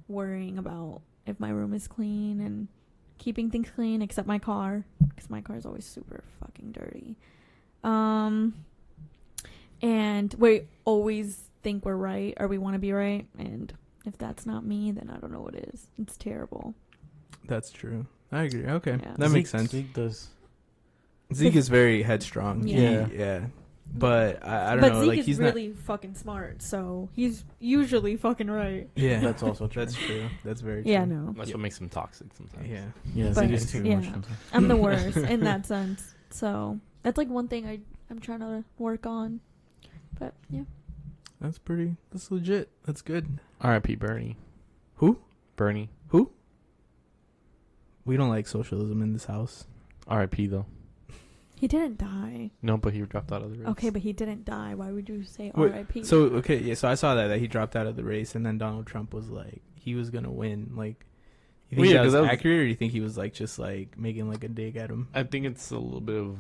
worrying about if my room is clean and keeping things clean, except my car, because my car is always super fucking dirty. And we always think we're right, or we want to be right, and if that's not me, then I don't know what is. It's terrible. that's true. I agree. Okay, Yeah. that makes sense. Zeke does. Zeke is very headstrong. Yeah. Yeah. But I don't But know. Zeke Like is he's really fucking smart, so he's usually fucking right. not. Yeah, That's also true. that's true. That's very true. Yeah, no. That's what makes him toxic sometimes. Yeah. Yeah, But- Zeke is too yeah. much sometimes. I'm the worst in that sense. So that's, like, one thing I'm trying to work on. But, yeah. That's legit. That's good. R.I.P. Bernie. Who? Bernie. We don't like socialism in this house. R.I.P. though. He didn't die. No, but he dropped out of the race. Okay, but he didn't die. Why would you say Wait, R.I.P.? So okay, yeah. So I saw that he dropped out of the race, and then Donald Trump was like, he was gonna win. Like, you think Well, yeah, that 'cause was that was- accurate, or do you think he was like just like making like a dig at him? I think it's a little bit of.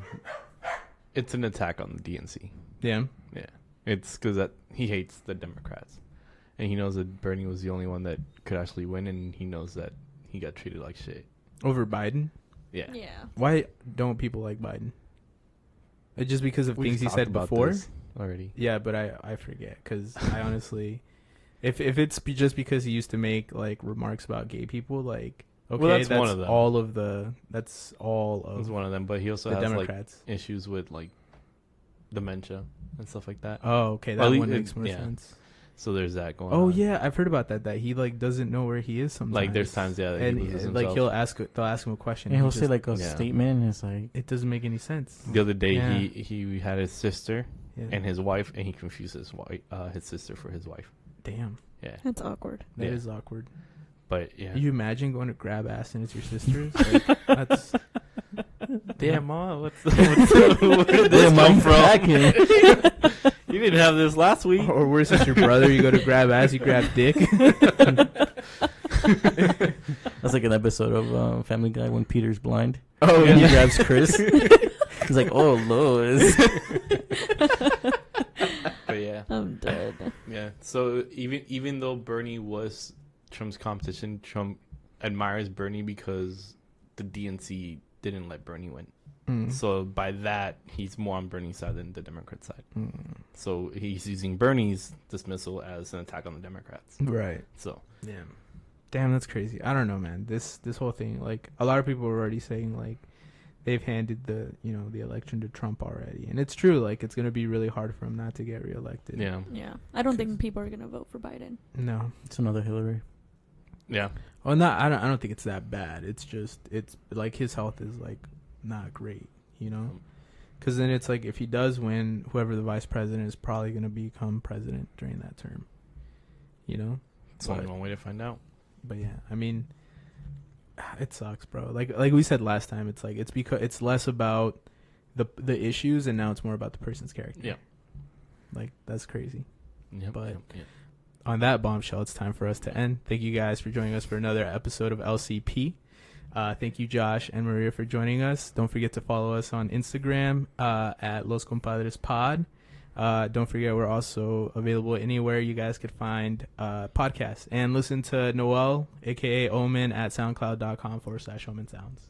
It's an attack on the DNC. Yeah. Yeah, it's because that he hates the Democrats, and he knows that Bernie was the only one that could actually win, and he knows that he got treated like shit. Over Biden. Yeah. Yeah. Why don't people like Biden? It's just because of We things he talked said about before. this already. Yeah, but I forget because I honestly, if it's just because he used to make like remarks about gay people, like okay, Well, that's that's one of them. all of the that's all It was of one of them, but he also the has Democrats. like issues with like dementia and stuff like that. Oh, okay, Well, that he- one makes more yeah. sense. So there's that going on. Oh yeah, I've heard about that. That he like doesn't know where he is sometimes. Like there's times, yeah, that and he loses like himself. they'll ask him a question. And he'll he say just- like a Yeah. statement, and it's like, it doesn't make any sense. The other day, Yeah. he had his sister Yeah. and his wife, and he confused his sister for his wife. Damn, Yeah, That's awkward. that is Yeah. awkward. but yeah. You imagine going to grab ass and it's your sister's? Like, that's Damn, Ma, where did this "Damn, come I'm from? back in." You didn't have this last week. or worse, it's your brother. You go to grab ass, you grab dick. That's like an episode of Family Guy when Peter's blind. Oh And he yeah. grabs Chris. He's like, "Oh, Lois." But yeah, I'm dead. yeah. So even though Bernie was Trump's competition, Trump admires Bernie because the DNC didn't let Bernie win. Mm. So by that, he's more on Bernie's side than the Democrat side. Mm. So he's using Bernie's dismissal as an attack on the Democrats. Right. So Yeah. Damn, that's crazy. I don't know, man. This whole thing, like a lot of people are already saying like they've handed the election to Trump already. And it's true, like it's gonna be really hard for him not to get reelected. yeah, Yeah. I don't think people are going to vote for Biden. No. It's another Hillary. yeah. Well, not I don't think it's that bad. It's just it's like his health is like not great, you know? Because then it's like if he does win, whoever the vice president is probably going to become president during that term, you know? It's only one way to find out. But yeah, I mean, it sucks, bro. Like we said last time, it's like it's because it's less about the issues and now it's more about the person's character. Yeah. Like that's crazy. Yep, But- yep. On that bombshell, it's time for us to end. Thank you guys for joining us for another episode of LCP. Thank you, Josh and Maria, for joining us. Don't forget to follow us on Instagram at Los Compadres Pod. Don't forget, we're also available anywhere you guys could find podcasts. And listen to Noel, a.k.a. Omën, at soundcloud.com/Omën Sounds.